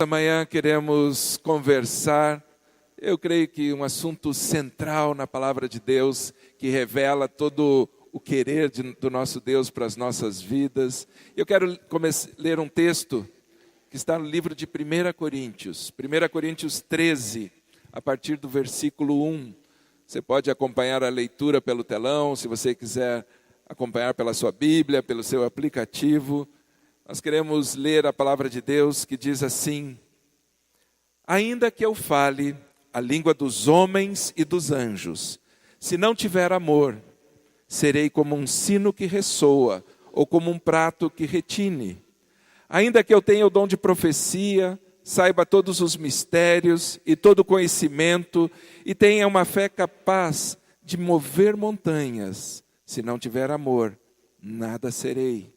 Amanhã queremos conversar, eu creio que um assunto central na palavra de Deus, que revela todo o querer do nosso Deus para as nossas vidas. Eu quero ler um texto que está no livro de 1 Coríntios, 1 Coríntios 13, a partir do versículo 1. Você pode acompanhar a leitura pelo telão, se você quiser acompanhar pela sua Bíblia, pelo seu aplicativo. Nós queremos ler a palavra de Deus que diz assim: ainda que eu fale a língua dos homens e dos anjos, se não tiver amor, serei como um sino que ressoa, ou como um prato que retine. Ainda que eu tenha o dom de profecia, saiba todos os mistérios e todo o conhecimento, e tenha uma fé capaz de mover montanhas, se não tiver amor, nada serei.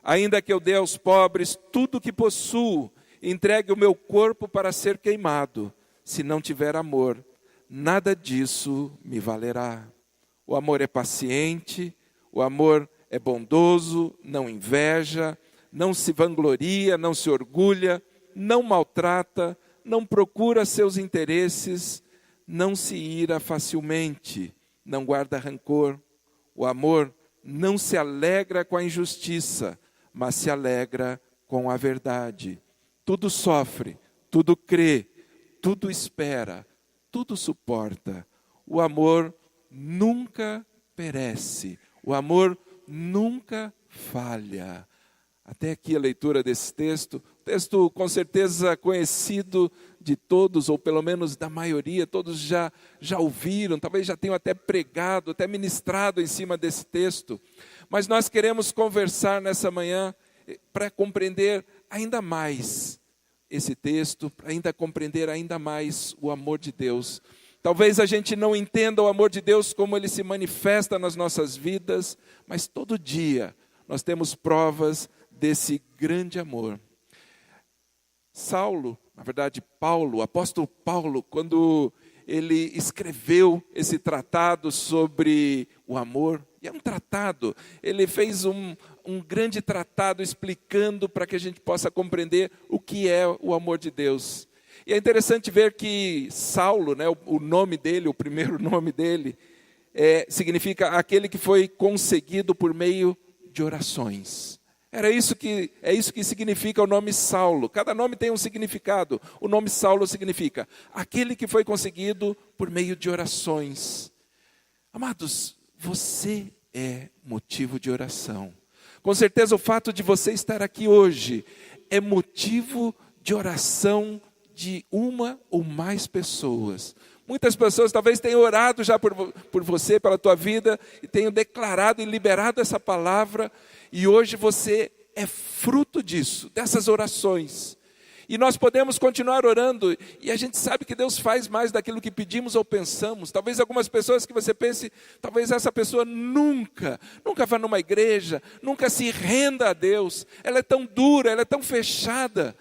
Ainda que eu dê aos pobres tudo o que possuo, entregue o meu corpo para ser queimado, se não tiver amor, nada disso me valerá. O amor é paciente, o amor é bondoso, não inveja, não se vangloria, não se orgulha, não maltrata, não procura seus interesses, não se ira facilmente, não guarda rancor. O amor não se alegra com a injustiça, mas se alegra com a verdade. Tudo sofre, tudo crê, tudo espera, tudo suporta. O amor nunca perece, o amor nunca falha. Até aqui a leitura desse texto com certeza conhecido de todos, ou pelo menos da maioria, todos já ouviram, talvez já tenham até pregado, até ministrado em cima desse texto. Mas nós queremos conversar nessa manhã para compreender ainda mais esse texto, para ainda compreender ainda mais o amor de Deus. Talvez a gente não entenda o amor de Deus como ele se manifesta nas nossas vidas, mas todo dia nós temos provas desse grande amor. Saulo, na verdade Paulo, o apóstolo Paulo, quando ele escreveu esse tratado sobre o amor, e é um tratado, ele fez um grande tratado explicando para que a gente possa compreender o que é o amor de Deus. E é interessante ver que Saulo, né, o nome dele, o primeiro nome dele, significa aquele que foi conseguido por meio de orações. É isso que significa o nome Saulo. Cada nome tem um significado. O nome Saulo significa aquele que foi conseguido por meio de orações. Amados, você é motivo de oração. Com certeza o fato de você estar aqui hoje é motivo de oração de uma ou mais pessoas. Muitas pessoas talvez tenham orado já por você, pela tua vida, e tenham declarado e liberado essa palavra, e hoje você é fruto disso, dessas orações. E nós podemos continuar orando, e a gente sabe que Deus faz mais daquilo que pedimos ou pensamos. Talvez algumas pessoas que você pense, talvez essa pessoa nunca vá numa igreja, nunca se renda a Deus. Ela é tão dura, ela é tão fechada.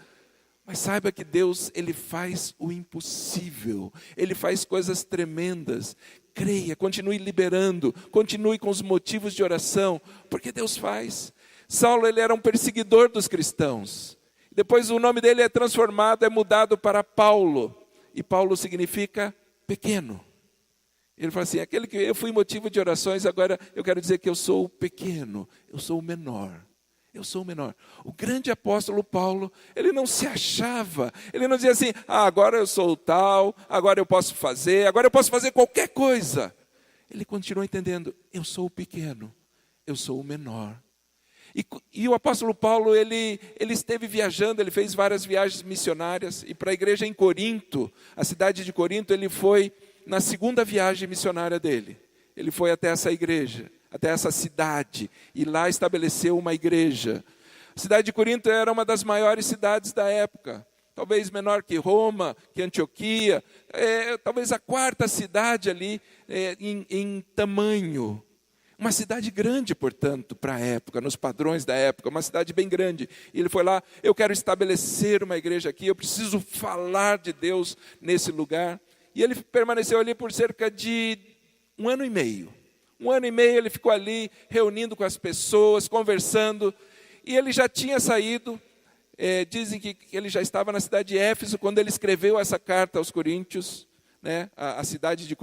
Mas saiba que Deus, Ele faz o impossível. Ele faz coisas tremendas. Creia, continue liberando, continue com os motivos de oração, porque Deus faz. Saulo, ele era um perseguidor dos cristãos. Depois o nome dele é transformado, é mudado para Paulo. E Paulo significa pequeno. Ele fala assim, aquele que eu fui motivo de orações, agora eu quero dizer que eu sou o pequeno, eu sou o menor. Eu sou o menor. O grande apóstolo Paulo, ele não se achava, ele não dizia assim, agora eu sou o tal, agora eu posso fazer qualquer coisa. Ele continuou entendendo, eu sou o pequeno, eu sou o menor. E o apóstolo Paulo, ele esteve viajando, ele fez várias viagens missionárias, e para a igreja em Corinto, a cidade de Corinto, ele foi na segunda viagem missionária dele. Ele foi até essa igreja, até essa cidade, e lá estabeleceu uma igreja. A cidade de Corinto era uma das maiores cidades da época, talvez menor que Roma, que Antioquia, talvez a quarta cidade ali em tamanho. Uma cidade grande, portanto, para a época, nos padrões da época, uma cidade bem grande. E ele foi lá, eu quero estabelecer uma igreja aqui, eu preciso falar de Deus nesse lugar. E ele permaneceu ali por cerca de 1 ano e meio. 1 ano e meio ele ficou ali, reunindo com as pessoas, conversando. E ele já tinha saído, Dizem que ele já estava na cidade de Éfeso quando ele escreveu essa carta aos Coríntios, né? A cidade de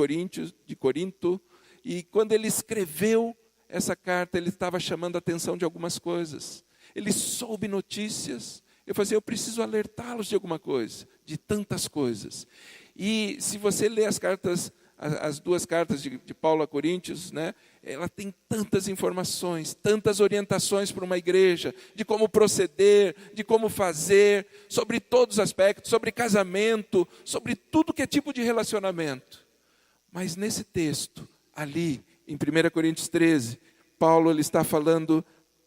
Corinto. E quando ele escreveu essa carta, ele estava chamando a atenção de algumas coisas. Ele soube notícias. Eu falei assim, eu preciso alertá-los de alguma coisa, de tantas coisas. E se você ler as duas cartas de Paulo a Coríntios, né, ela tem tantas informações, tantas orientações para uma igreja, de como proceder, de como fazer, sobre todos os aspectos, sobre casamento, sobre tudo que é tipo de relacionamento. Mas nesse texto, ali, em 1 Coríntios 13, Paulo ele está falando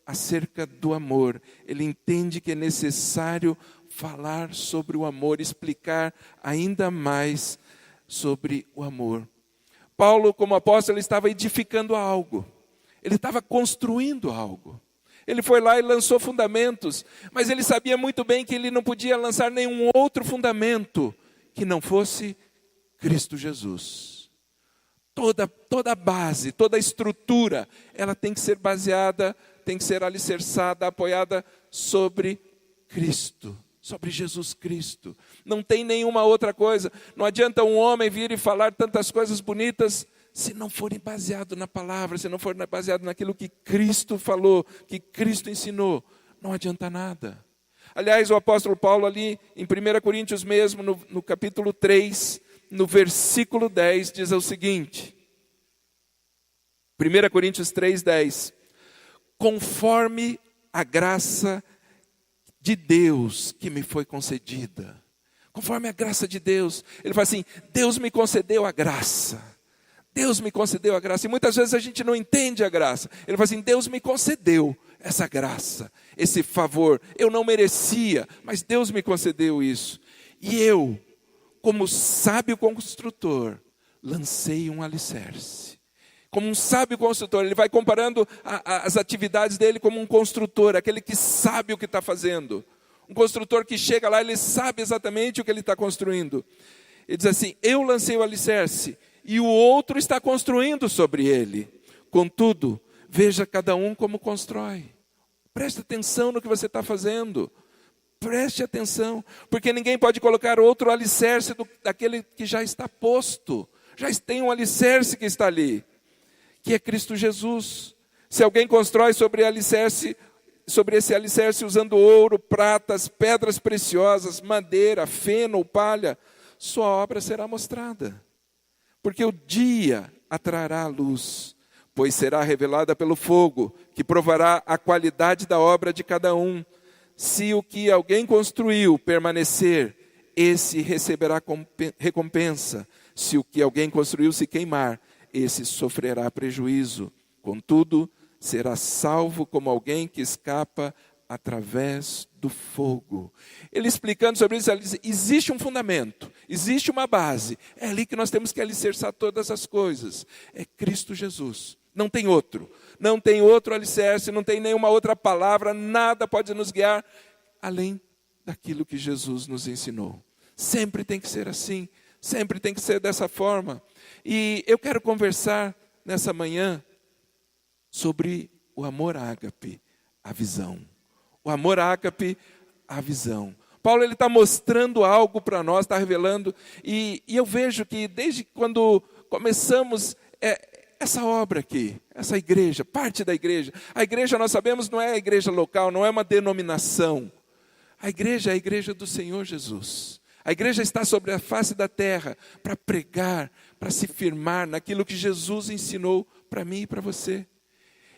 acerca do amor. Ele entende que é necessário falar sobre o amor, explicar ainda mais sobre o amor. Paulo, como apóstolo, ele estava edificando algo. Ele estava construindo algo. Ele foi lá e lançou fundamentos, mas ele sabia muito bem que ele não podia lançar nenhum outro fundamento que não fosse Cristo Jesus. Toda a base, toda a estrutura, ela tem que ser baseada, tem que ser alicerçada, apoiada sobre Cristo, sobre Jesus Cristo. Não tem nenhuma outra coisa. Não adianta um homem vir e falar tantas coisas bonitas se não forem baseado na palavra, se não for baseado naquilo que Cristo falou, que Cristo ensinou. Não adianta nada. Aliás, o apóstolo Paulo ali, em 1 Coríntios mesmo, no capítulo 3, no versículo 10, diz o seguinte. 1 Coríntios 3, 10. Conforme a graça de Deus que me foi concedida. Conforme a graça de Deus. Ele fala assim, Deus me concedeu a graça. Deus me concedeu a graça. E muitas vezes a gente não entende a graça. Ele fala assim, Deus me concedeu essa graça, esse favor. Eu não merecia, mas Deus me concedeu isso. E eu, como sábio construtor, lancei um alicerce. Como um sábio construtor, ele vai comparando as atividades dele como um construtor, aquele que sabe o que está fazendo. Um construtor que chega lá, ele sabe exatamente o que ele está construindo. Ele diz assim, eu lancei o alicerce e o outro está construindo sobre ele. Contudo, veja cada um como constrói. Preste atenção no que você está fazendo. Preste atenção, porque ninguém pode colocar outro alicerce daquele que já está posto. Já tem um alicerce que está ali, que é Cristo Jesus. Se alguém constrói sobre esse alicerce usando ouro, pratas, pedras preciosas, madeira, feno ou palha, sua obra será mostrada. Porque o dia atrará a luz, pois será revelada pelo fogo, que provará a qualidade da obra de cada um. Se o que alguém construiu permanecer, esse receberá recompensa. Se o que alguém construiu se queimar, esse sofrerá prejuízo. Contudo, será salvo como alguém que escapa através do fogo. Ele explicando sobre isso, ele diz, existe um fundamento, existe uma base. É ali que nós temos que alicerçar todas as coisas. É Cristo Jesus. Não tem outro. Não tem outro alicerce, não tem nenhuma outra palavra, nada pode nos guiar além daquilo que Jesus nos ensinou. Sempre tem que ser assim, sempre tem que ser dessa forma. E eu quero conversar nessa manhã sobre o amor ágape, a visão. O amor ágape, a visão. Paulo ele está mostrando algo para nós, está revelando, e eu vejo que desde quando começamos essa obra aqui, essa igreja, parte da igreja. A igreja, nós sabemos, não é a igreja local, não é uma denominação. A igreja é a igreja do Senhor Jesus. A igreja está sobre a face da terra para pregar, para se firmar naquilo que Jesus ensinou para mim e para você.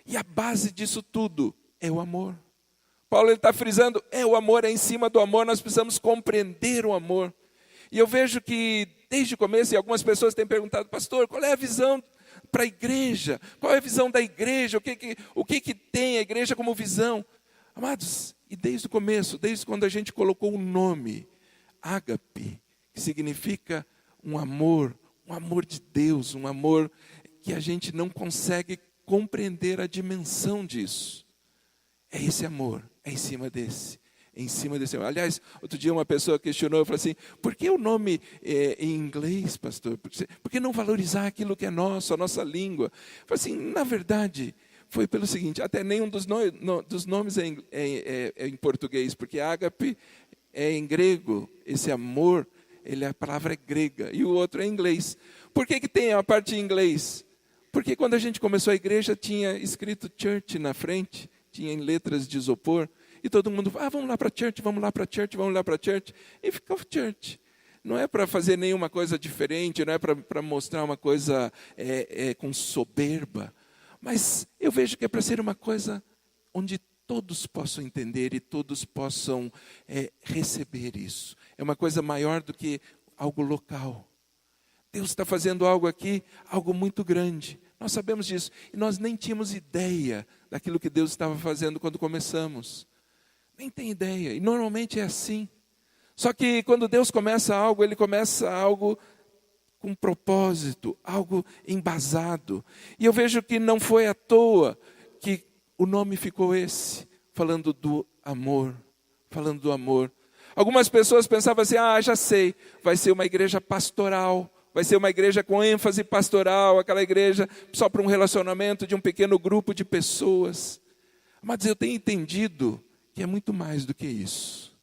E a base disso tudo é o amor. Paulo está frisando, o amor, é em cima do amor, nós precisamos compreender o amor. E eu vejo que desde o começo, e algumas pessoas têm perguntado, pastor, qual é a visão para a igreja? Qual é a visão da igreja? O que tem a igreja como visão? Amados, e desde o começo, desde quando a gente colocou o nome, ágape, que significa um amor de Deus, um amor que a gente não consegue compreender a dimensão disso. É esse amor, é em cima desse. Aliás, outro dia uma pessoa questionou, eu falei assim, por que o nome em inglês, pastor? Por que não valorizar aquilo que é nosso, a nossa língua? Eu falei assim, na verdade, foi pelo seguinte, até nenhum dos nomes é em português, porque ágape é em grego, esse amor, a palavra é grega, e o outro é em inglês. Por que tem a parte em inglês? Porque quando a gente começou a igreja, tinha escrito church na frente, tinha em letras de isopor, e todo mundo, vamos lá para church, vamos lá para church, vamos lá para church, e ficou church. Não é para fazer nenhuma coisa diferente, não é para mostrar uma coisa com soberba, mas eu vejo que é para ser uma coisa onde todos possam entender e todos possam receber isso. É uma coisa maior do que algo local. Deus está fazendo algo aqui, algo muito grande. Nós sabemos disso. E nós nem tínhamos ideia daquilo que Deus estava fazendo quando começamos. Nem tem ideia. E normalmente é assim. Só que quando Deus começa algo, Ele começa algo com propósito, algo embasado. E eu vejo que não foi à toa que o nome ficou esse, falando do amor. Falando do amor. Algumas pessoas pensavam assim, já sei, vai ser uma igreja pastoral. Vai ser uma igreja com ênfase pastoral, aquela igreja só para um relacionamento de um pequeno grupo de pessoas. Mas eu tenho entendido que é muito mais do que isso.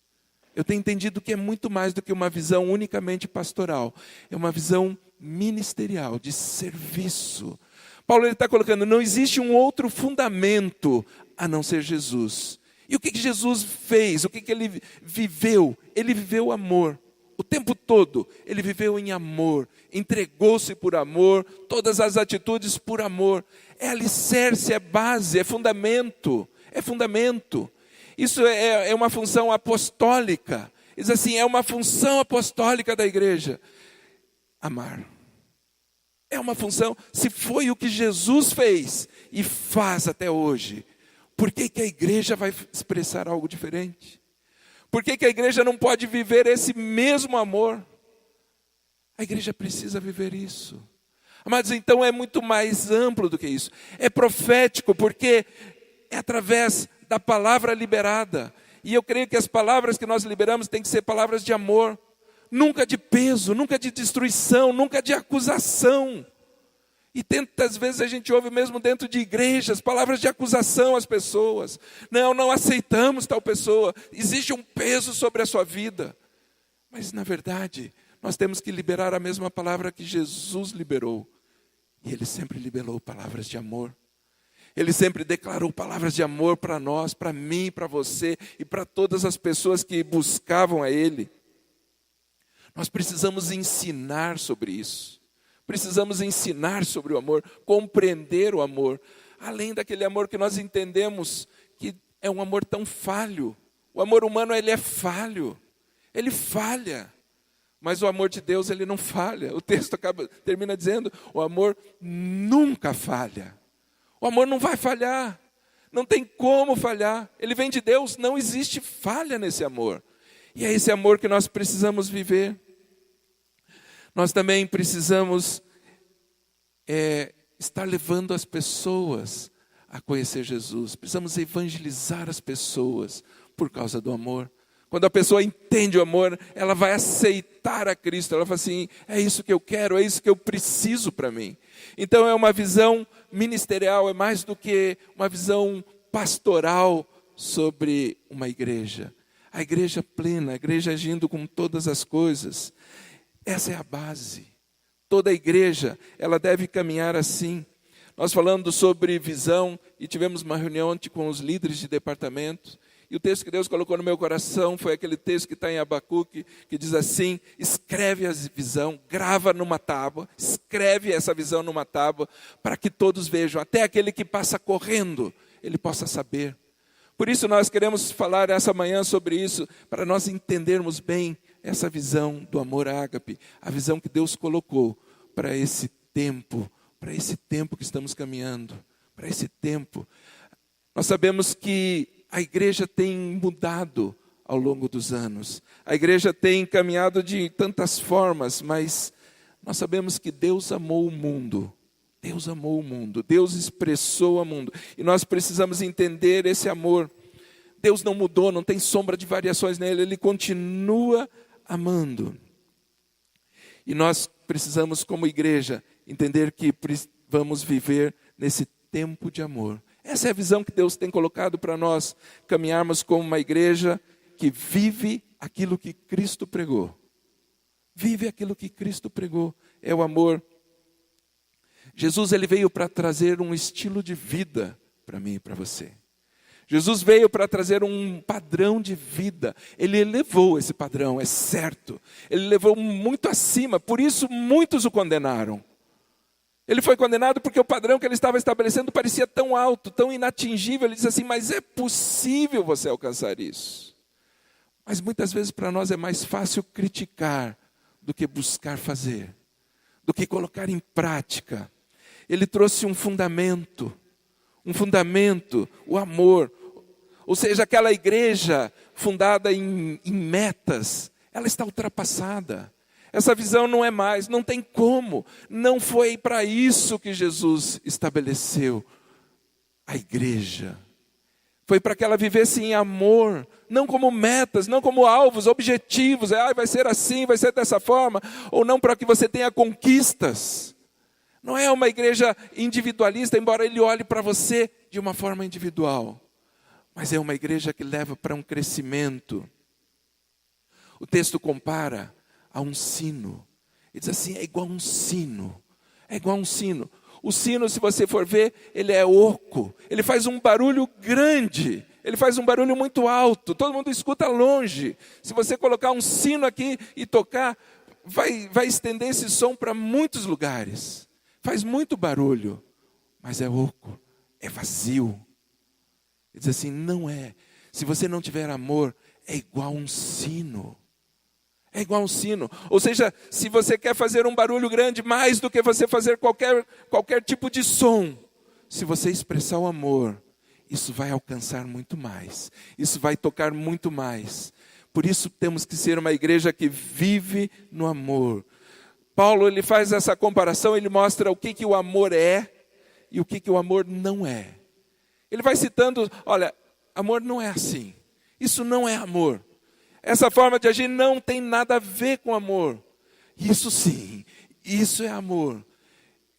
Eu tenho entendido que é muito mais do que uma visão unicamente pastoral. É uma visão ministerial, de serviço. Paulo está colocando, não existe um outro fundamento a não ser Jesus. E o que Jesus fez? O que Ele viveu? Ele viveu amor. O tempo todo, Ele viveu em amor, entregou-se por amor, todas as atitudes por amor. É alicerce, é base, é fundamento, é fundamento. Isso é uma função apostólica. Diz assim, é uma função apostólica da igreja. Amar. É uma função, se foi o que Jesus fez e faz até hoje, por que a igreja vai expressar algo diferente? Por que a igreja não pode viver esse mesmo amor? A igreja precisa viver isso. Mas então é muito mais amplo do que isso. É profético, porque é através da palavra liberada. E eu creio que as palavras que nós liberamos têm que ser palavras de amor. Nunca de peso, nunca de destruição, nunca de acusação. E tantas vezes a gente ouve mesmo dentro de igrejas, palavras de acusação às pessoas. Não aceitamos tal pessoa. Existe um peso sobre a sua vida. Mas na verdade, nós temos que liberar a mesma palavra que Jesus liberou. E Ele sempre liberou palavras de amor. Ele sempre declarou palavras de amor para nós, para mim, para você e para todas as pessoas que buscavam a Ele. Nós precisamos ensinar sobre isso. Precisamos ensinar sobre o amor, compreender o amor, além daquele amor que nós entendemos que é um amor tão falho. O amor humano, ele é falho, ele falha, mas o amor de Deus, ele não falha. O texto termina dizendo, o amor nunca falha. O amor não vai falhar, não tem como falhar. Ele vem de Deus, não existe falha nesse amor. E é esse amor que nós precisamos viver. Nós também precisamos estar levando as pessoas a conhecer Jesus. Precisamos evangelizar as pessoas por causa do amor. Quando a pessoa entende o amor, ela vai aceitar a Cristo. Ela fala assim, é isso que eu quero, é isso que eu preciso para mim. Então é uma visão ministerial, é mais do que uma visão pastoral sobre uma igreja. A igreja plena, a igreja agindo com todas as coisas. Essa é a base. Toda a igreja, ela deve caminhar assim. Nós falando sobre visão e tivemos uma reunião ontem com os líderes de departamento. E o texto que Deus colocou no meu coração foi aquele texto que está em Abacuque, que diz assim, escreve a visão, grava numa tábua, escreve essa visão numa tábua, para que todos vejam, até aquele que passa correndo, ele possa saber. Por isso nós queremos falar essa manhã sobre isso, para nós entendermos bem essa visão do amor ágape, a visão que Deus colocou para esse tempo que estamos caminhando, para esse tempo. Nós sabemos que a igreja tem mudado ao longo dos anos, a igreja tem caminhado de tantas formas, mas nós sabemos que Deus amou o mundo, Deus expressou o mundo, e nós precisamos entender esse amor. Deus não mudou, não tem sombra de variações nele, Ele continua amando. E nós precisamos, como igreja, entender que vamos viver nesse tempo de amor. Essa é a visão que Deus tem colocado para nós caminharmos como uma igreja que vive aquilo que Cristo pregou. Vive aquilo que Cristo pregou, é o amor. Jesus, ele veio para trazer um estilo de vida para mim e para você. Jesus veio para trazer um padrão de vida. Ele elevou esse padrão, é certo. Ele levou muito acima, por isso muitos o condenaram. Ele foi condenado porque o padrão que ele estava estabelecendo parecia tão alto, tão inatingível. Ele disse assim, mas é possível você alcançar isso. Mas muitas vezes para nós é mais fácil criticar do que buscar fazer, do que colocar em prática. Ele trouxe um fundamento, o amor. Ou seja, aquela igreja fundada em metas, ela está ultrapassada. Essa visão não é mais, não tem como. Não foi para isso que Jesus estabeleceu a igreja. Foi para que ela vivesse em amor, não como metas, não como alvos, objetivos. Vai ser assim, vai ser dessa forma. Ou não para que você tenha conquistas. Não é uma igreja individualista, embora ele olhe para você de uma forma individual. Mas é uma igreja que leva para um crescimento. O texto compara a um sino. Ele diz assim, é igual a um sino. É igual a um sino. O sino, se você for ver, ele é oco. Ele faz um barulho grande. Ele faz um barulho muito alto. Todo mundo escuta longe. Se você colocar um sino aqui e tocar, vai estender esse som para muitos lugares. Faz muito barulho. Mas é oco. É vazio. Ele diz assim, não é. Se você não tiver amor, é igual a um sino. É igual um sino. Ou seja, se você quer fazer um barulho grande, mais do que você fazer qualquer tipo de som, se você expressar o amor, isso vai alcançar muito mais. Isso vai tocar muito mais. Por isso temos que ser uma igreja que vive no amor. Paulo, ele faz essa comparação, ele mostra o que o amor é e o que o amor não é. Ele vai citando, olha, amor não é assim. Isso não é amor. Essa forma de agir não tem nada a ver com amor. Isso sim, isso é amor.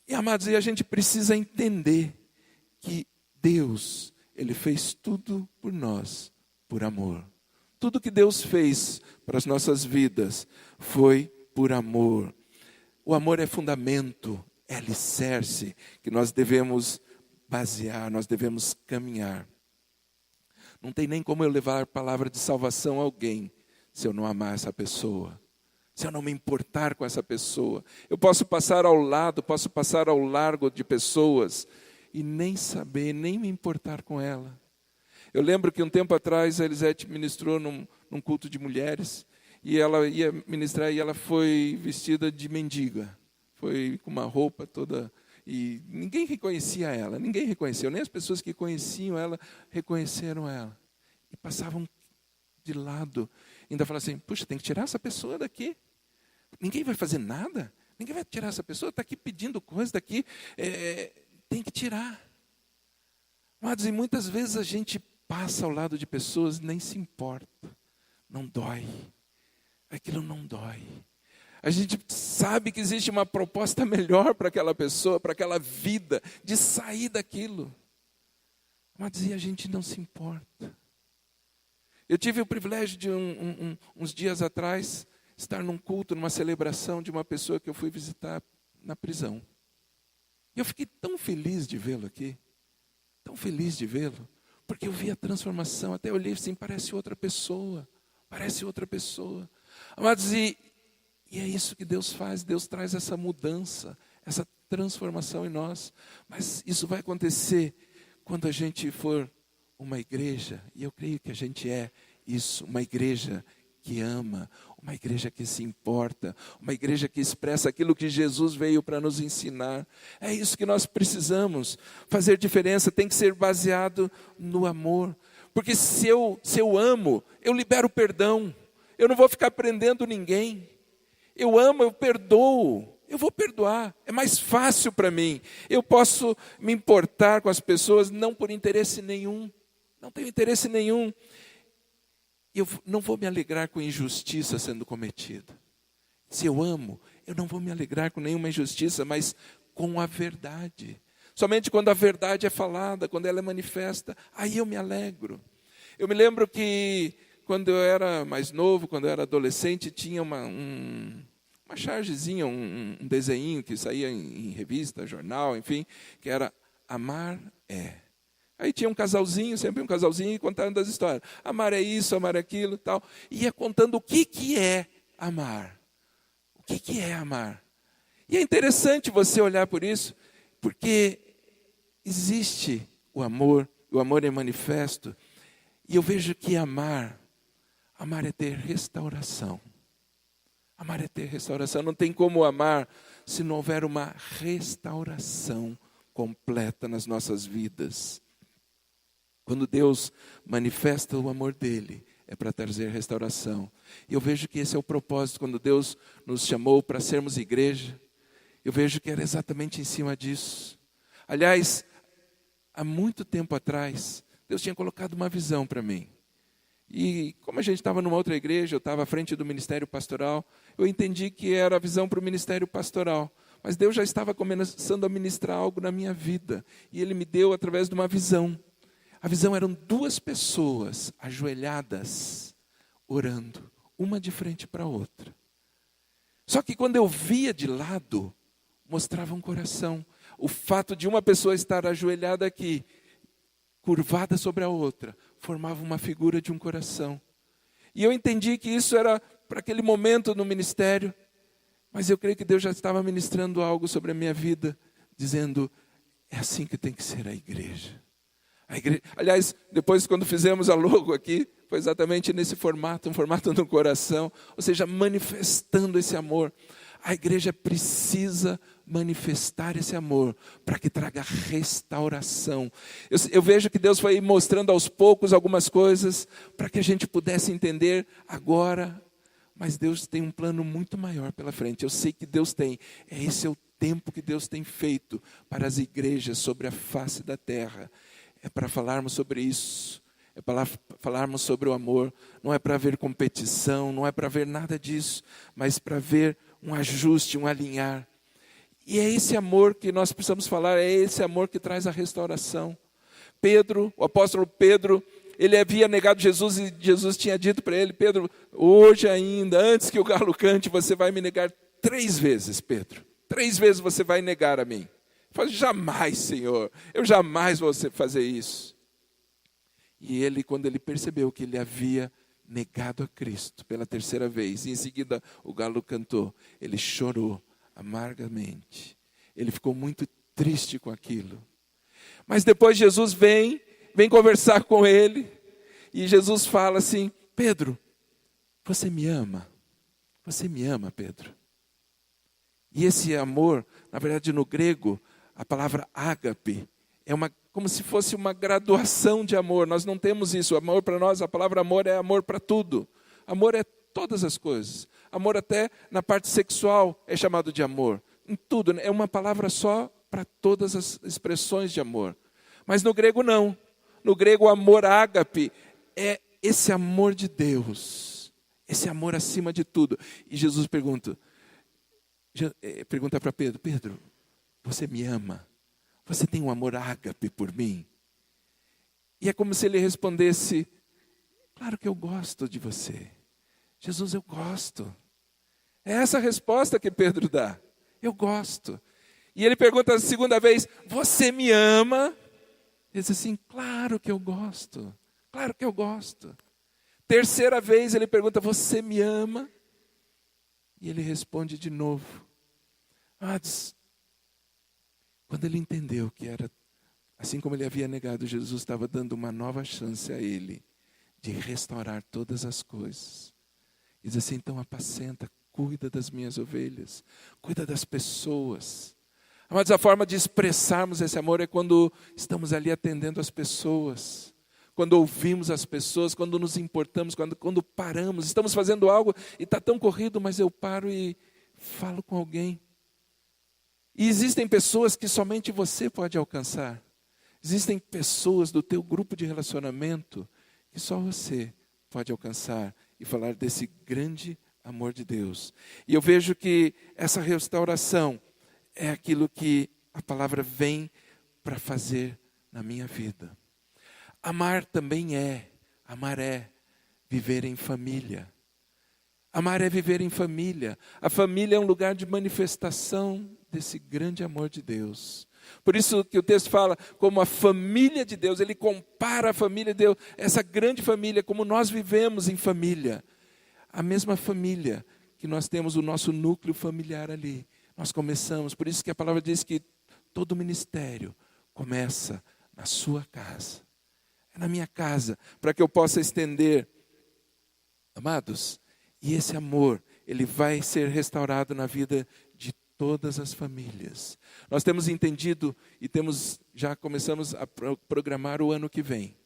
E amados, a gente precisa entender que Deus, Ele fez tudo por nós, por amor. Tudo que Deus fez para as nossas vidas foi por amor. O amor é fundamento, é alicerce que nós devemos basear, nós devemos caminhar. Não tem nem como eu levar a palavra de salvação a alguém se eu não amar essa pessoa, se eu não me importar com essa pessoa. Eu posso passar ao lado, posso passar ao largo de pessoas e nem saber, nem me importar com ela. Eu lembro que um tempo atrás a Elisete ministrou num culto de mulheres e ela ia ministrar e ela foi vestida de mendiga. Foi com uma roupa toda... E ninguém reconhecia ela, ninguém reconheceu, nem as pessoas que conheciam ela reconheceram ela. E passavam de lado, ainda falavam assim, puxa, tem que tirar essa pessoa daqui. Ninguém vai fazer nada, ninguém vai tirar essa pessoa, está aqui pedindo coisa daqui, tem que tirar. Mas e muitas vezes a gente passa ao lado de pessoas e nem se importa, não dói, aquilo não dói. A gente sabe que existe uma proposta melhor para aquela pessoa, para aquela vida, de sair daquilo. Mas e a gente não se importa. Eu tive o privilégio de uns dias atrás, estar num culto, numa celebração de uma pessoa que eu fui visitar na prisão. E eu fiquei tão feliz de vê-lo aqui, tão feliz de vê-lo, porque eu vi a transformação, até olhei assim, parece outra pessoa. Amados, e é isso que Deus faz, Deus traz essa mudança, essa transformação em nós. Mas isso vai acontecer quando a gente for uma igreja, e eu creio que a gente é isso, uma igreja que ama, uma igreja que se importa, uma igreja que expressa aquilo que Jesus veio para nos ensinar. É isso que nós precisamos. Fazer diferença tem que ser baseado no amor. Porque se eu amo, eu libero perdão. Eu não vou ficar prendendo ninguém. Eu amo, eu perdoo. Eu vou perdoar. É mais fácil para mim. Eu posso me importar com as pessoas não por interesse nenhum. Não tenho interesse nenhum. Eu não vou me alegrar com injustiça sendo cometida. Se eu amo, eu não vou me alegrar com nenhuma injustiça, mas com a verdade. Somente quando a verdade é falada, quando ela é manifesta, aí eu me alegro. Eu me lembro que quando eu era mais novo, quando eu era adolescente, tinha uma chargezinha, um desenho que saía em revista, jornal, enfim, que era Amar é. Aí tinha um casalzinho, sempre um casalzinho, contando as histórias. Amar é isso, amar é aquilo, tal. E ia contando o que é amar. O que é amar. E é interessante você olhar por isso, porque existe o amor é manifesto, e eu vejo que amar é ter restauração. Amar é ter restauração. Não tem como amar se não houver uma restauração completa nas nossas vidas. Quando Deus manifesta o amor dele, é para trazer restauração. E eu vejo que esse é o propósito, quando Deus nos chamou para sermos igreja, eu vejo que era exatamente em cima disso. Aliás, há muito tempo atrás, Deus tinha colocado uma visão para mim. E como a gente estava numa outra igreja, eu estava à frente do ministério pastoral, eu entendi que era a visão para o ministério pastoral. Mas Deus já estava começando a ministrar algo na minha vida. E Ele me deu através de uma visão. A visão eram 2 pessoas ajoelhadas, orando, uma de frente para a outra. Só que quando eu via de lado, mostrava um coração. O fato de uma pessoa estar ajoelhada aqui, curvada sobre a outra, formava uma figura de um coração. E eu entendi que isso era para aquele momento no ministério, mas eu creio que Deus já estava ministrando algo sobre a minha vida, dizendo, é assim que tem que ser a igreja. Aliás, depois quando fizemos a logo aqui, foi exatamente nesse formato, um formato no coração, ou seja, manifestando esse amor. A igreja precisa manifestar esse amor para que traga restauração. Eu vejo que Deus foi mostrando aos poucos algumas coisas para que a gente pudesse entender agora, mas Deus tem um plano muito maior pela frente. Eu sei que Deus tem, esse é o tempo que Deus tem feito para as igrejas sobre a face da terra. É para falarmos sobre isso, é para falarmos sobre o amor, não é para ver competição, não é para ver nada disso, mas para ver um ajuste, um alinhar. E é esse amor que nós precisamos falar, é esse amor que traz a restauração. Pedro, o apóstolo Pedro, ele havia negado Jesus e Jesus tinha dito para ele, Pedro, hoje ainda, antes que o galo cante, você vai me negar 3 vezes, Pedro. 3 vezes você vai negar a mim. Ele falou, jamais, Senhor, eu jamais vou fazer isso. E ele, quando ele percebeu que ele havia negado a Cristo pela 3ª vez, e em seguida o galo cantou, ele chorou amargamente. Ele ficou muito triste com aquilo. Mas depois Jesus vem conversar com ele, e Jesus fala assim, Pedro, você me ama? Você me ama, Pedro? E esse amor, na verdade no grego, a palavra ágape, é como se fosse uma graduação de amor. Nós não temos isso. O amor para nós, a palavra amor é amor para tudo. Amor é todas as coisas. Amor até na parte sexual é chamado de amor. Em tudo, é uma palavra só para todas as expressões de amor. Mas no grego não. No grego o amor ágape é esse amor de Deus. Esse amor acima de tudo. E Jesus pergunta para Pedro, Pedro, você me ama? Você tem um amor ágape por mim? E é como se ele respondesse, claro que eu gosto de você. Jesus, eu gosto. É essa a resposta que Pedro dá. Eu gosto. E ele pergunta a 2ª vez, você me ama? Ele diz assim, claro que eu gosto. Claro que eu gosto. 3ª vez ele pergunta, você me ama? E ele responde de novo. Quando ele entendeu que era, assim como ele havia negado, Jesus estava dando uma nova chance a ele de restaurar todas as coisas. E diz assim, então apacenta, cuida das minhas ovelhas, cuida das pessoas. Mas a forma de expressarmos esse amor é quando estamos ali atendendo as pessoas, quando ouvimos as pessoas, quando nos importamos, quando paramos, estamos fazendo algo e está tão corrido, mas eu paro e falo com alguém. E existem pessoas que somente você pode alcançar. Existem pessoas do teu grupo de relacionamento que só você pode alcançar e falar desse grande amor de Deus. E eu vejo que essa restauração é aquilo que a palavra vem para fazer na minha vida. Amar é viver em família. Amar é viver em família. A família é um lugar de manifestação desse grande amor de Deus. Por isso que o texto fala como a família de Deus, ele compara a família de Deus, essa grande família, como nós vivemos em família. A mesma família que nós temos o nosso núcleo familiar ali. Nós começamos, por isso que a palavra diz que todo ministério começa na sua casa. É na minha casa, para que eu possa estender. Amados, e esse amor, ele vai ser restaurado na vida de todas as famílias. Nós temos entendido e já começamos a programar o ano que vem.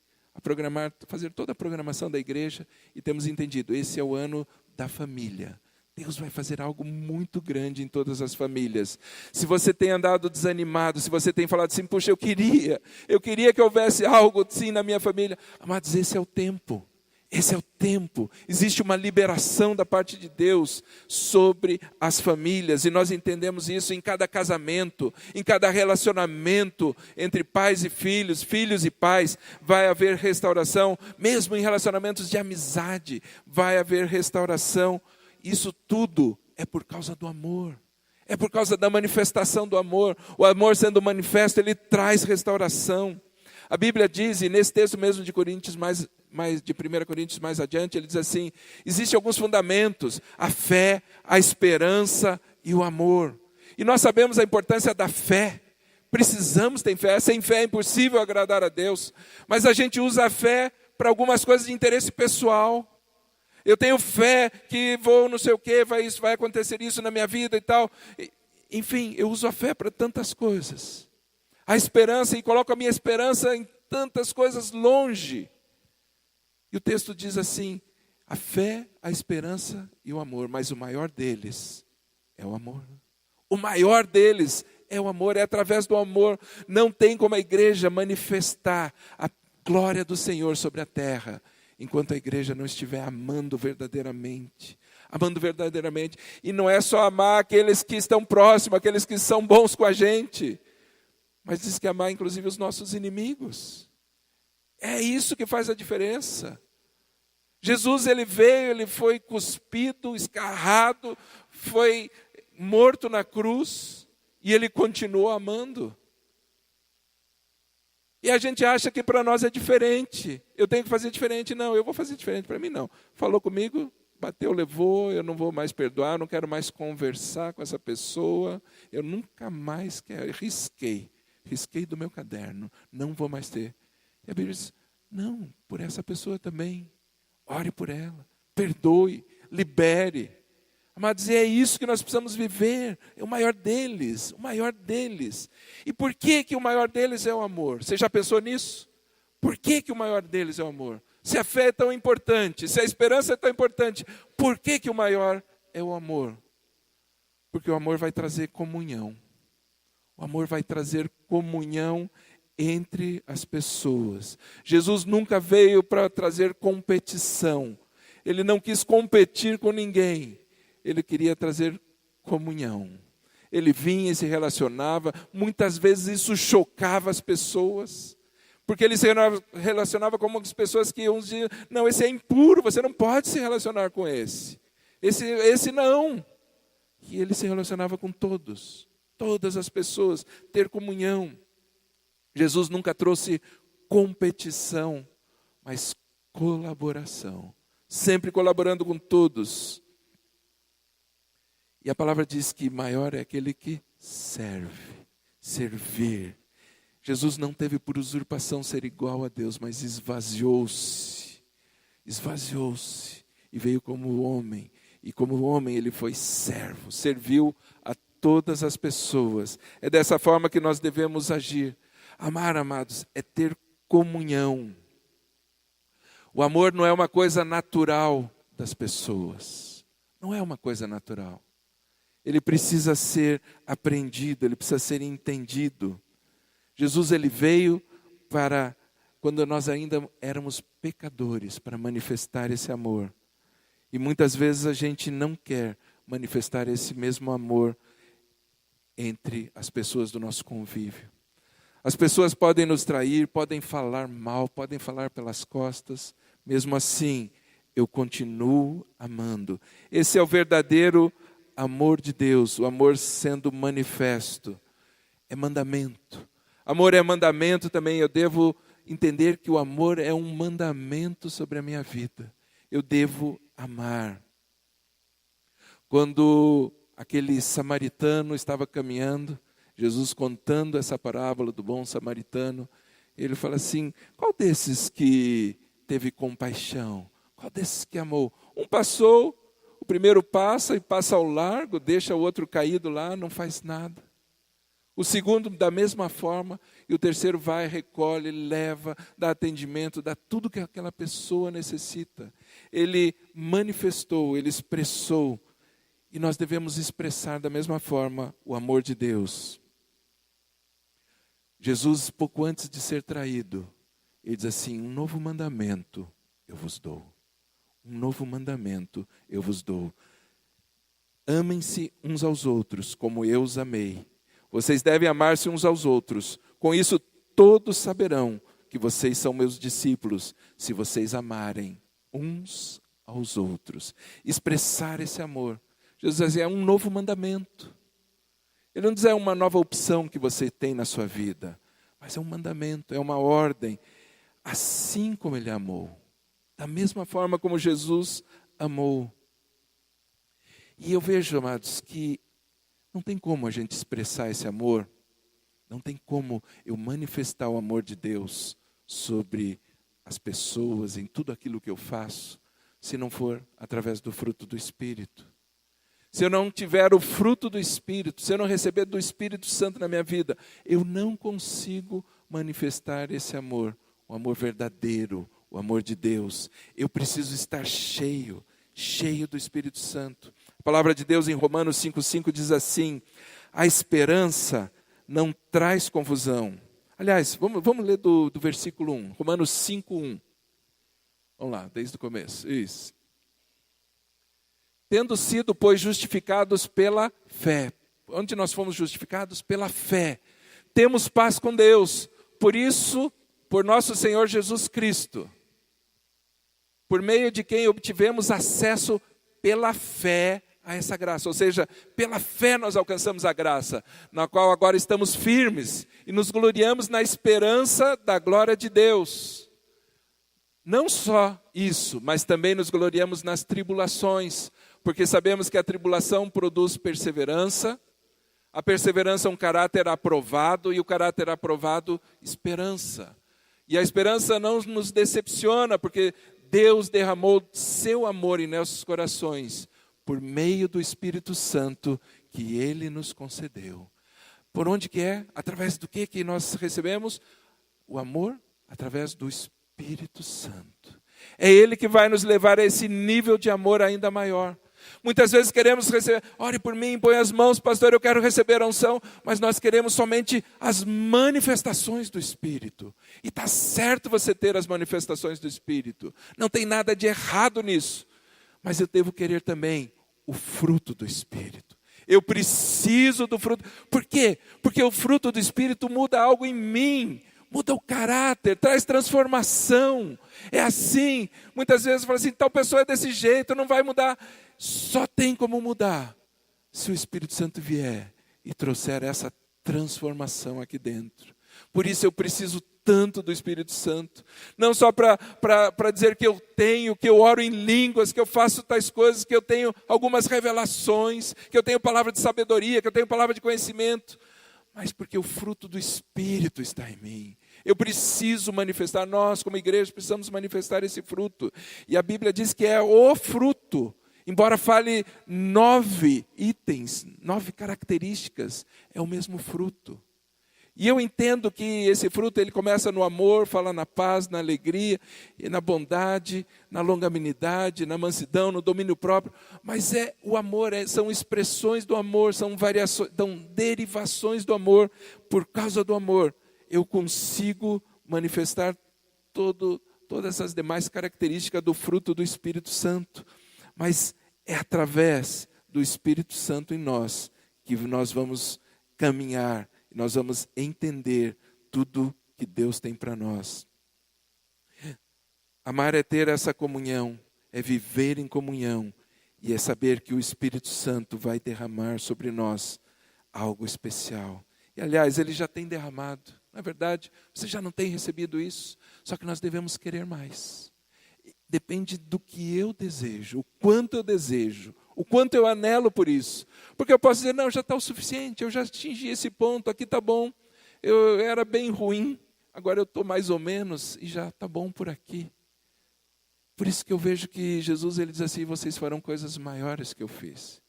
Fazer toda a programação da igreja e temos entendido, esse é o ano da família. Deus vai fazer algo muito grande em todas as famílias. Se você tem andado desanimado, se você tem falado assim, puxa, eu queria que houvesse algo assim na minha família. Amados, esse é o tempo. Esse é o tempo. Existe uma liberação da parte de Deus sobre as famílias. E nós entendemos isso em cada casamento, em cada relacionamento entre pais e filhos, filhos e pais. Vai haver restauração. Mesmo em relacionamentos de amizade, vai haver restauração. Isso tudo é por causa do amor. É por causa da manifestação do amor. O amor sendo manifesto, ele traz restauração. A Bíblia diz, e nesse texto mesmo de Coríntios de 1 Coríntios mais adiante, ele diz assim, existem alguns fundamentos, a fé, a esperança e o amor. E nós sabemos a importância da fé, precisamos ter fé, sem fé é impossível agradar a Deus, mas a gente usa a fé para algumas coisas de interesse pessoal. Eu tenho fé que vou não sei o que, vai acontecer isso na minha vida e tal. Enfim, eu uso a fé para tantas coisas. A esperança, e coloco a minha esperança em tantas coisas longe. E o texto diz assim, a fé, a esperança e o amor, mas o maior deles é o amor. O maior deles é o amor, é através do amor. Não tem como a igreja manifestar a glória do Senhor sobre a terra, enquanto a igreja não estiver amando verdadeiramente. Amando verdadeiramente. E não é só amar aqueles que estão próximos, aqueles que são bons com a gente, mas diz que amar inclusive os nossos inimigos. É isso que faz a diferença. Jesus, ele veio, ele foi cuspido, escarrado, foi morto na cruz, e ele continuou amando. E a gente acha que para nós é diferente. Eu tenho que fazer diferente. Não, eu vou fazer diferente. Para mim não. Falou comigo, bateu, levou, eu não vou mais perdoar, não quero mais conversar com essa pessoa. Eu nunca mais quero, risquei do meu caderno, não vou mais ter. E a Bíblia diz, não, por essa pessoa também. Ore por ela, perdoe, libere. Amados, é isso que nós precisamos viver. É o maior deles, o maior deles. E por que o maior deles é o amor? Você já pensou nisso? Por que o maior deles é o amor? Se a fé é tão importante, se a esperança é tão importante, por que o maior é o amor? Porque o amor vai trazer comunhão. O amor vai trazer comunhão entre as pessoas. Jesus nunca veio para trazer competição. Ele não quis competir com ninguém. Ele queria trazer comunhão. Ele vinha e se relacionava. Muitas vezes isso chocava as pessoas. Porque ele se relacionava com algumas pessoas que uns diziam, não, esse é impuro, você não pode se relacionar com esse. Esse não. E ele se relacionava com todos. Todas as pessoas, ter comunhão. Jesus nunca trouxe competição, mas colaboração. Sempre colaborando com todos. E a palavra diz que maior é aquele que serve, servir. Jesus não teve por usurpação ser igual a Deus, mas esvaziou-se e veio como homem. E como homem ele foi servo, serviu a todas as pessoas. É dessa forma que nós devemos agir. Amar, amados, é ter comunhão. O amor não é uma coisa natural das pessoas. Não é uma coisa natural. Ele precisa ser aprendido, ele precisa ser entendido. Jesus, ele veio para, quando nós ainda éramos pecadores, para manifestar esse amor. E muitas vezes a gente não quer manifestar esse mesmo amor entre as pessoas do nosso convívio. As pessoas podem nos trair, podem falar mal, podem falar pelas costas. Mesmo assim, eu continuo amando. Esse é o verdadeiro amor de Deus, o amor sendo manifesto. É mandamento. Amor é mandamento também. Eu devo entender que o amor é um mandamento sobre a minha vida. Eu devo amar. Quando aquele samaritano estava caminhando, Jesus contando essa parábola do bom samaritano, ele fala assim: qual desses que teve compaixão? Qual desses que amou? Um passou, o primeiro passa e passa ao largo, deixa o outro caído lá, não faz nada. O segundo da mesma forma, e o terceiro vai, recolhe, leva, dá atendimento, dá tudo que aquela pessoa necessita. Ele manifestou, ele expressou, e nós devemos expressar da mesma forma o amor de Deus. Jesus, pouco antes de ser traído, ele diz assim: um novo mandamento eu vos dou. Um novo mandamento eu vos dou. Amem-se uns aos outros como eu os amei. Vocês devem amar-se uns aos outros. Com isso todos saberão que vocês são meus discípulos, se vocês amarem uns aos outros. Expressar esse amor. Jesus diz assim, é um novo mandamento. Ele não diz é uma nova opção que você tem na sua vida, mas é um mandamento, é uma ordem. Assim como ele amou, da mesma forma como Jesus amou. E eu vejo, amados, que não tem como a gente expressar esse amor, não tem como eu manifestar o amor de Deus sobre as pessoas, em tudo aquilo que eu faço, se não for através do fruto do Espírito. Se eu não tiver o fruto do Espírito, se eu não receber do Espírito Santo na minha vida, eu não consigo manifestar esse amor, o amor verdadeiro, o amor de Deus. Eu preciso estar cheio do Espírito Santo. A palavra de Deus em Romanos 5,5 diz assim: a esperança não traz confusão. Aliás, vamos ler do versículo 1, Romanos 5,1. Vamos lá, desde o começo. Isso. Tendo sido, pois, justificados pela fé. Onde nós fomos justificados? Pela fé. Temos paz com Deus. Por isso, por nosso Senhor Jesus Cristo, por meio de quem obtivemos acesso pela fé a essa graça. Ou seja, pela fé nós alcançamos a graça, na qual agora estamos firmes e nos gloriamos na esperança da glória de Deus. Não só isso, mas também nos gloriamos nas tribulações, porque sabemos que a tribulação produz perseverança, a perseverança é um caráter aprovado, e o caráter aprovado, esperança. E a esperança não nos decepciona, porque Deus derramou seu amor em nossos corações, por meio do Espírito Santo que Ele nos concedeu. Por onde que é? Através do que nós recebemos? O amor através do Espírito Santo. É Ele que vai nos levar a esse nível de amor ainda maior. Muitas vezes queremos receber, ore por mim, põe as mãos, pastor, eu quero receber a unção, mas nós queremos somente as manifestações do Espírito. E está certo você ter as manifestações do Espírito, não tem nada de errado nisso, mas eu devo querer também o fruto do Espírito. Eu preciso do fruto. Por quê? Porque o fruto do Espírito muda algo em mim, muda o caráter, traz transformação. É assim, muitas vezes fala assim, tal pessoa é desse jeito, não vai mudar. Só tem como mudar se o Espírito Santo vier e trouxer essa transformação aqui dentro. Por isso eu preciso tanto do Espírito Santo. Não só para dizer que eu tenho, que eu oro em línguas, que eu faço tais coisas, que eu tenho algumas revelações, que eu tenho palavra de sabedoria, que eu tenho palavra de conhecimento, mas porque o fruto do Espírito está em mim. Eu preciso manifestar, nós como igreja precisamos manifestar esse fruto. E a Bíblia diz que é o fruto. Embora fale 9 itens, 9 características, é o mesmo fruto. E eu entendo que esse fruto ele começa no amor, fala na paz, na alegria, na bondade, na longanimidade, na mansidão, no domínio próprio. Mas o amor, são expressões do amor, são variações, são derivações do amor. Por causa do amor, eu consigo manifestar todas essas demais características do fruto do Espírito Santo. Mas é através do Espírito Santo em nós que nós vamos caminhar, nós vamos entender tudo que Deus tem para nós. Amar é ter essa comunhão, é viver em comunhão e é saber que o Espírito Santo vai derramar sobre nós algo especial. E aliás, Ele já tem derramado. Na verdade, você já não tem recebido isso, só que nós devemos querer mais. Depende do que eu desejo, o quanto eu desejo, o quanto eu anelo por isso. Porque eu posso dizer, não, já está o suficiente, eu já atingi esse ponto, aqui está bom. Eu era bem ruim, agora eu estou mais ou menos e já está bom por aqui. Por isso que eu vejo que Jesus ele diz assim, vocês farão coisas maiores que eu fiz.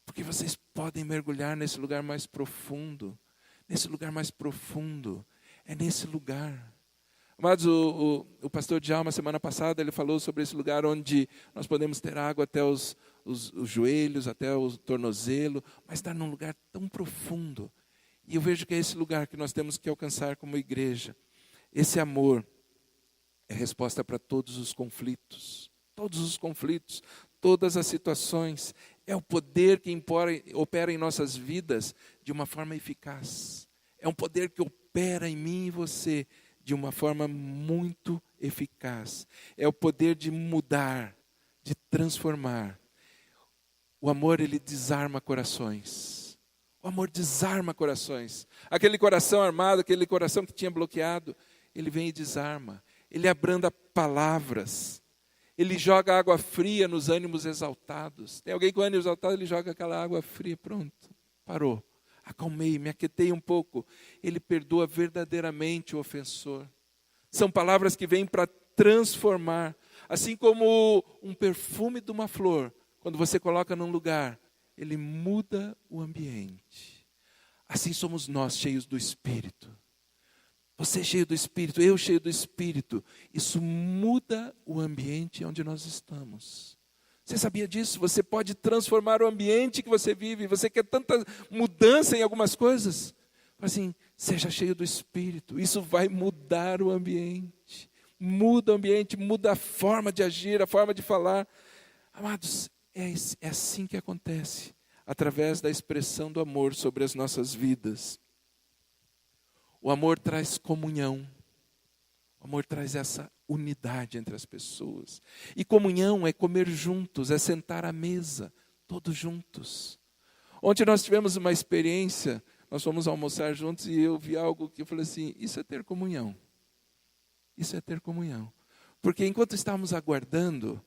Porque vocês podem mergulhar nesse lugar mais profundo. Nesse lugar mais profundo. É nesse lugar. Amados, o pastor Djalma, semana passada, ele falou sobre esse lugar onde nós podemos ter água até os joelhos, até o tornozelo, mas estar num lugar tão profundo. E eu vejo que é esse lugar que nós temos que alcançar como igreja. Esse amor é resposta para todos os conflitos, todas as situações. É o poder que opera em nossas vidas de uma forma eficaz. É um poder que opera em mim e você de uma forma muito eficaz. É o poder de mudar, de transformar. O amor, ele desarma corações. O amor desarma corações. Aquele coração armado, aquele coração que tinha bloqueado, ele vem e desarma. Ele abranda palavras. Ele joga água fria nos ânimos exaltados. Tem alguém com ânimo exaltado, ele joga aquela água fria. Pronto, parou. Acalmei, me aquietei um pouco. Ele perdoa verdadeiramente o ofensor. São palavras que vêm para transformar. Assim como um perfume de uma flor, quando você coloca num lugar, ele muda o ambiente. Assim somos nós, cheios do Espírito. Você cheio do Espírito, eu cheio do Espírito. Isso muda o ambiente onde nós estamos. Você sabia disso? Você pode transformar o ambiente que você vive. Você quer tanta mudança em algumas coisas. Assim, seja cheio do Espírito. Isso vai mudar o ambiente. Muda o ambiente, muda a forma de agir, a forma de falar. Amados, é assim que acontece. Através da expressão do amor sobre as nossas vidas. O amor traz comunhão. O amor traz essa unidade entre as pessoas. E comunhão é comer juntos, é sentar à mesa, todos juntos. Ontem nós tivemos uma experiência, nós fomos almoçar juntos e eu vi algo que eu falei assim, isso é ter comunhão. Isso é ter comunhão. Porque enquanto estávamos aguardando,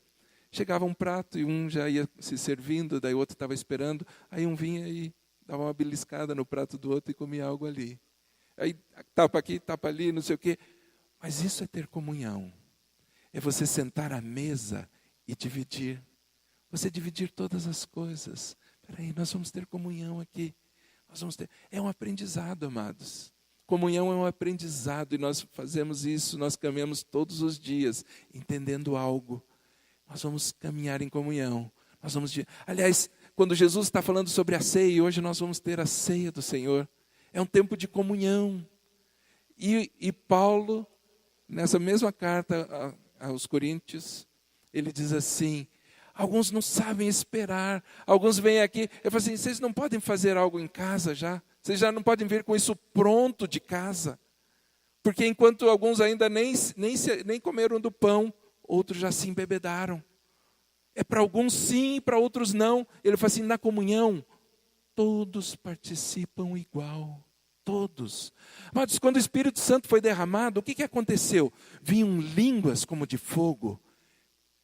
chegava um prato e um já ia se servindo, daí o outro estava esperando, aí um vinha e dava uma beliscada no prato do outro e comia algo ali. Aí tapa aqui, tapa ali, não sei o quê. Mas isso é ter comunhão. É você sentar à mesa e dividir. Você dividir todas as coisas. Espera aí, nós vamos ter comunhão aqui. É um aprendizado, amados. Comunhão é um aprendizado e nós fazemos isso, nós caminhamos todos os dias, entendendo algo. Nós vamos caminhar em comunhão. Aliás, quando Jesus está falando sobre a ceia, hoje nós vamos ter a ceia do Senhor. É um tempo de comunhão. E Paulo, nessa mesma carta aos Coríntios, ele diz assim, alguns não sabem esperar, alguns vêm aqui, eu falo assim, vocês não podem fazer algo em casa já? Vocês já não podem vir com isso pronto de casa? Porque enquanto alguns ainda nem comeram do pão, outros já se embebedaram. É para alguns sim, para outros não. Ele fala assim, na comunhão, todos participam igual. Todos. Mas quando o Espírito Santo foi derramado, o que aconteceu? Vinham línguas como de fogo,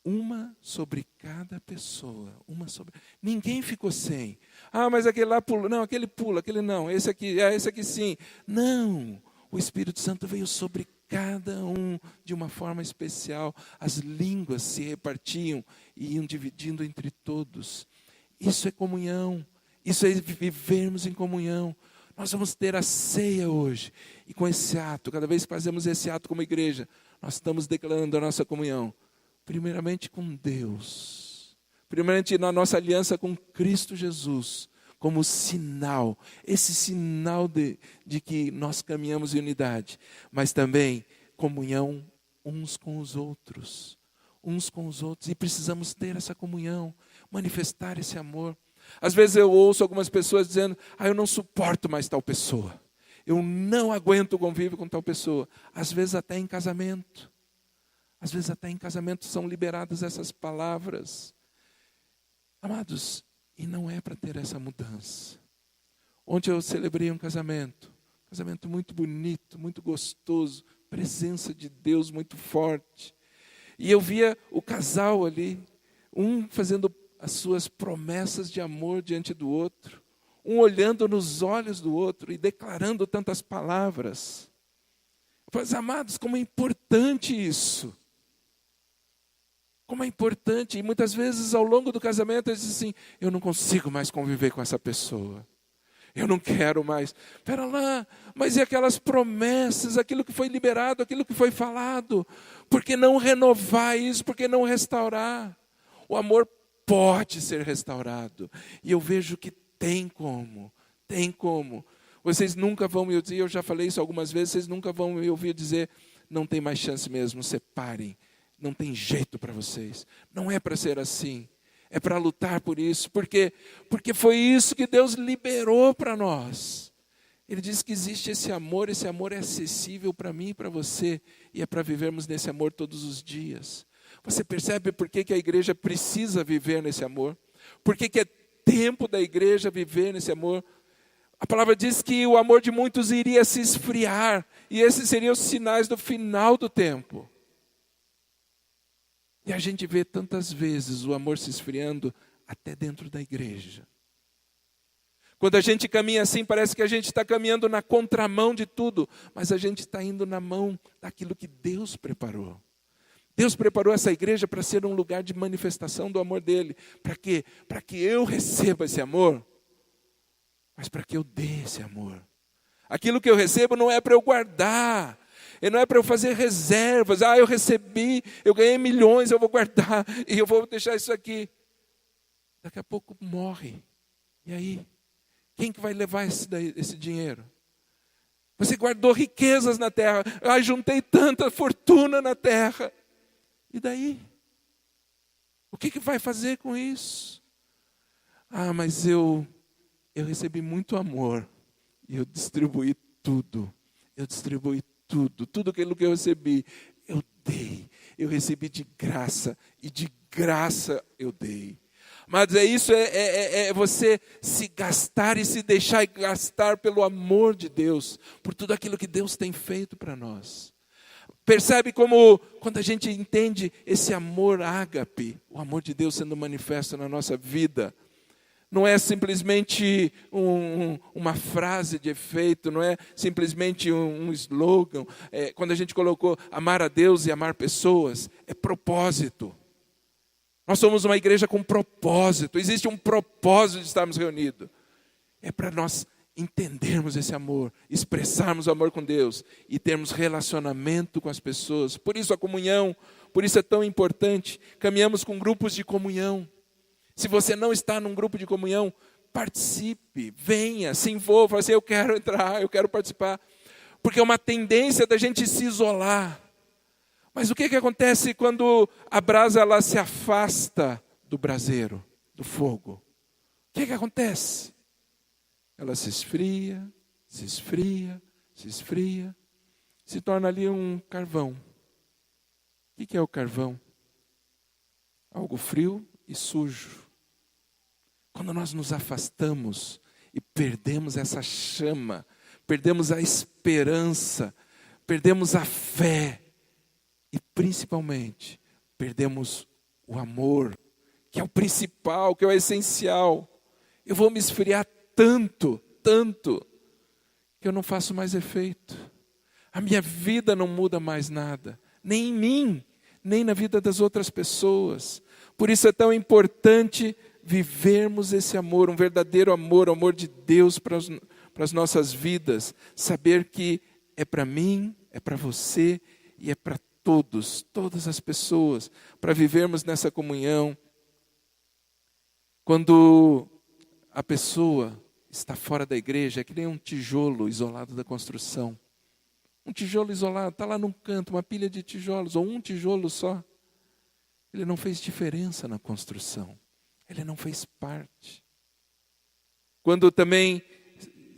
uma sobre cada pessoa. Ninguém ficou sem. Ah, mas aquele lá pula. Não, aquele pula, aquele não. Esse aqui sim. Não. O Espírito Santo veio sobre cada um de uma forma especial. As línguas se repartiam e iam dividindo entre todos. Isso é comunhão. Isso é vivermos em comunhão. Nós vamos ter a ceia hoje. E com esse ato, cada vez que fazemos esse ato como igreja, nós estamos declarando a nossa comunhão. Primeiramente com Deus. Primeiramente na nossa aliança com Cristo Jesus. Como sinal. Esse sinal de que nós caminhamos em unidade. Mas também comunhão uns com os outros. Uns com os outros. E precisamos ter essa comunhão. Manifestar esse amor. Às vezes eu ouço algumas pessoas dizendo, eu não suporto mais tal pessoa. eu não aguento o convívio com tal pessoa. Às vezes até em casamento. Às vezes até em casamento são liberadas essas palavras. Amados, e não é para ter essa mudança. Ontem eu celebrei um casamento muito bonito, muito gostoso, presença de Deus muito forte. E eu via o casal ali, um fazendo as suas promessas de amor diante do outro, um olhando nos olhos do outro e declarando tantas palavras. Mas, amados, como é importante isso. Como é importante, e muitas vezes ao longo do casamento eles dizem assim, eu não consigo mais conviver com essa pessoa. Eu não quero mais. Espera lá, mas e aquelas promessas, aquilo que foi liberado, aquilo que foi falado? Por que não renovar isso? Por que não restaurar? O amor pode ser restaurado. E eu vejo que tem como. Vocês nunca vão me ouvir, eu já falei isso algumas vezes, vocês nunca vão me ouvir dizer, não tem mais chance mesmo, separem. Não tem jeito para vocês. Não é para ser assim. É para lutar por isso. Porque foi isso que Deus liberou para nós. Ele diz que existe esse amor é acessível para mim e para você. E é para vivermos nesse amor todos os dias. Você percebe por que a igreja precisa viver nesse amor? Por que é tempo da igreja viver nesse amor? A palavra diz que o amor de muitos iria se esfriar. E esses seriam os sinais do final do tempo. E a gente vê tantas vezes o amor se esfriando até dentro da igreja. Quando a gente caminha assim, parece que a gente está caminhando na contramão de tudo, mas a gente está indo na mão daquilo que Deus preparou. Deus preparou essa igreja para ser um lugar de manifestação do amor dele. Para quê? Para que eu receba esse amor, mas para que eu dê esse amor. Aquilo que eu recebo não é para eu guardar. E não é para eu fazer reservas. Eu recebi, eu ganhei milhões, eu vou guardar. E eu vou deixar isso aqui. Daqui a pouco morre. E aí? Quem que vai levar esse dinheiro? Você guardou riquezas na terra. Juntei tanta fortuna na terra. E daí? O que vai fazer com isso? Mas eu recebi muito amor. E eu distribuí tudo. Tudo aquilo que eu recebi, eu dei. Eu recebi de graça, e de graça eu dei. Mas isso é você se gastar e se deixar gastar pelo amor de Deus, por tudo aquilo que Deus tem feito para nós. Percebe como, quando a gente entende esse amor ágape, o amor de Deus sendo manifesto na nossa vida, não é simplesmente uma frase de efeito, não é simplesmente um slogan. Quando a gente colocou amar a Deus e amar pessoas, é propósito. Nós somos uma igreja com propósito. Existe um propósito de estarmos reunidos. É para nós entendermos esse amor, expressarmos o amor com Deus e termos relacionamento com as pessoas. Por isso a comunhão, por isso é tão importante. Caminhamos com grupos de comunhão. Se você não está num grupo de comunhão, participe, venha, se envolva, fala assim, eu quero entrar, eu quero participar. Porque é uma tendência da gente se isolar. Mas o que acontece quando a brasa ela se afasta do braseiro, do fogo? O que acontece? Ela se esfria, se torna ali um carvão. O que é o carvão? Algo frio e sujo. Quando nós nos afastamos e perdemos essa chama, perdemos a esperança, perdemos a fé e principalmente perdemos o amor, que é o principal, que é o essencial. Eu vou me esfriar tanto, que eu não faço mais efeito. A minha vida não muda mais nada, nem em mim, nem na vida das outras pessoas. Por isso é tão importante vivermos esse amor, um verdadeiro amor, o amor de Deus para as nossas vidas. Saber que é para mim, é para você e é para todas as pessoas, para vivermos nessa comunhão. Quando a pessoa está fora da igreja, é que nem um tijolo isolado da construção. Um tijolo isolado, está lá num canto, uma pilha de tijolos, ou um tijolo só. Ele não fez diferença na construção. Ele não fez parte. Quando também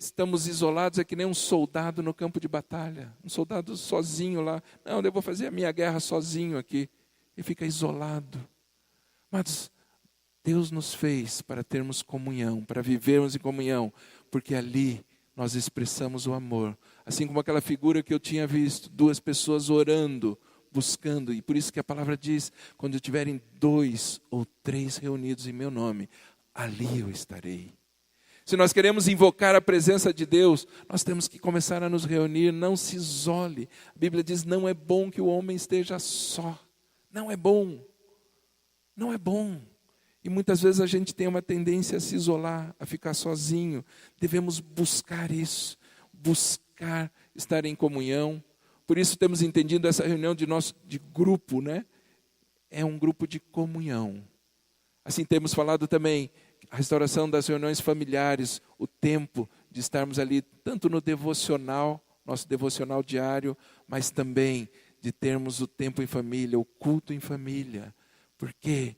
estamos isolados, é que nem um soldado no campo de batalha. Um soldado sozinho lá. Não, eu vou fazer a minha guerra sozinho aqui. E fica isolado. Mas Deus nos fez para termos comunhão, para vivermos em comunhão, porque ali nós expressamos o amor. Assim como aquela figura que eu tinha visto, 2 pessoas orando, buscando, e por isso que a palavra diz, quando tiverem 2 ou 3 reunidos em meu nome, ali eu estarei. Se nós queremos invocar a presença de Deus, nós temos que começar a nos reunir, não se isole. A Bíblia diz, não é bom que o homem esteja só. Não é bom. Não é bom. E muitas vezes a gente tem uma tendência a se isolar, a ficar sozinho. Devemos buscar isso, buscar estar em comunhão. Por isso temos entendido essa reunião de grupo, né? É um grupo de comunhão. Assim temos falado também a restauração das reuniões familiares, o tempo de estarmos ali, tanto no devocional, nosso devocional diário, mas também de termos o tempo em família, o culto em família. Por quê?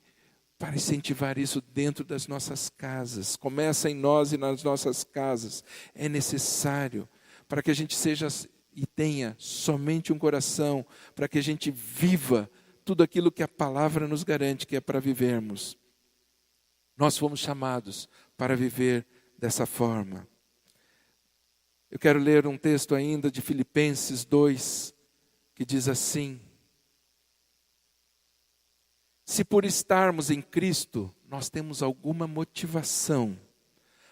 Para incentivar isso dentro das nossas casas. Começa em nós e nas nossas casas. É necessário para que a gente seja e tenha somente um coração, para que a gente viva tudo aquilo que a palavra nos garante que é para vivermos. Nós fomos chamados para viver dessa forma. Eu quero ler um texto ainda de Filipenses 2, que diz assim: se por estarmos em Cristo, nós temos alguma motivação,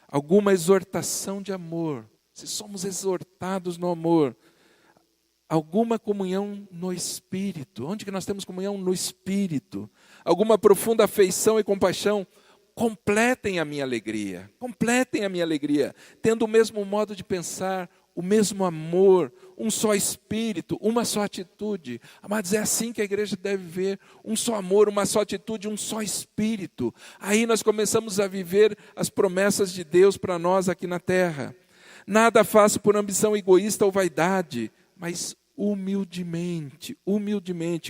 alguma exortação de amor, se somos exortados no amor, alguma comunhão no Espírito. Onde que nós temos comunhão? No Espírito. Alguma profunda afeição e compaixão, completem a minha alegria, tendo o mesmo modo de pensar, o mesmo amor, um só espírito, uma só atitude. Amados, é assim que a igreja deve ver, um só amor, uma só atitude, um só espírito. Aí nós começamos a viver as promessas de Deus para nós aqui na terra. Nada faço por ambição egoísta ou vaidade, mas humildemente,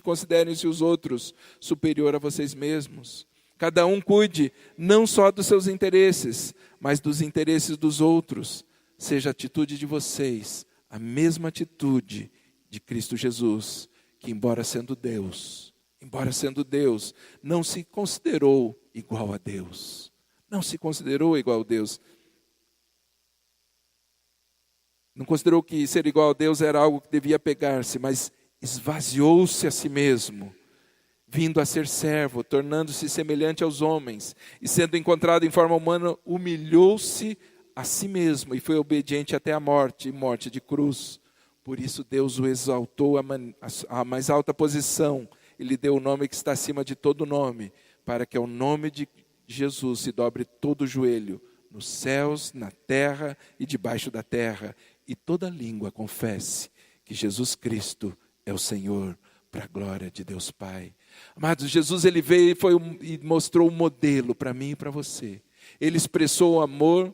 considerem-se os outros superior a vocês mesmos. Cada um cuide não só dos seus interesses, mas dos interesses dos outros. Seja a atitude de vocês a mesma atitude de Cristo Jesus, que embora sendo Deus, não se considerou igual a Deus. Não se considerou igual a Deus. Não considerou que ser igual a Deus era algo que devia pegar-se, mas esvaziou-se a si mesmo, vindo a ser servo, tornando-se semelhante aos homens, e sendo encontrado em forma humana, humilhou-se a si mesmo, e foi obediente até a morte, e morte de cruz. Por isso Deus o exaltou à mais alta posição, e lhe deu o nome que está acima de todo nome, para que ao nome de Jesus se dobre todo o joelho, nos céus, na terra e debaixo da terra, e toda língua confesse que Jesus Cristo é o Senhor, para a glória de Deus Pai. Amados, Jesus ele veio e mostrou um modelo para mim e para você. Ele expressou o amor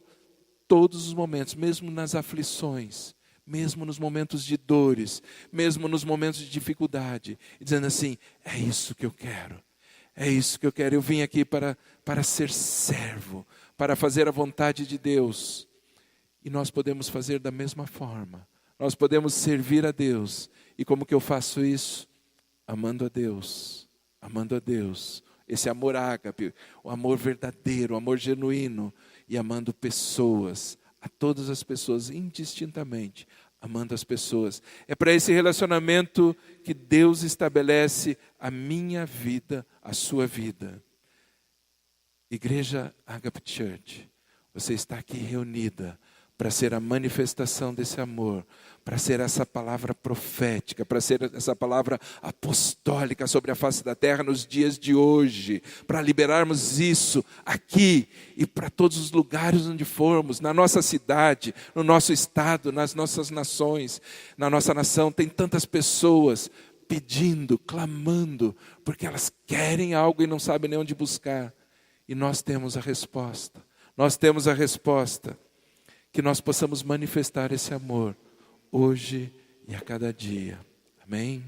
todos os momentos, mesmo nas aflições, mesmo nos momentos de dores, mesmo nos momentos de dificuldade, dizendo assim, é isso que eu quero, eu vim aqui para ser servo, para fazer a vontade de Deus. E nós podemos fazer da mesma forma, nós podemos servir a Deus. E como que eu faço isso? Amando a Deus, esse amor ágape, o amor verdadeiro, o amor genuíno, e amando pessoas, a todas as pessoas, indistintamente, amando as pessoas. É para esse relacionamento que Deus estabelece a minha vida, a sua vida. Igreja Agape Church, você está aqui reunida para ser a manifestação desse amor, para ser essa palavra profética, para ser essa palavra apostólica sobre a face da terra nos dias de hoje, para liberarmos isso aqui e para todos os lugares onde formos, na nossa cidade, no nosso estado, nas nossas nações. Na nossa nação tem tantas pessoas pedindo, clamando, porque elas querem algo e não sabem nem onde buscar. E nós temos a resposta, que nós possamos manifestar esse amor hoje e a cada dia. Amém?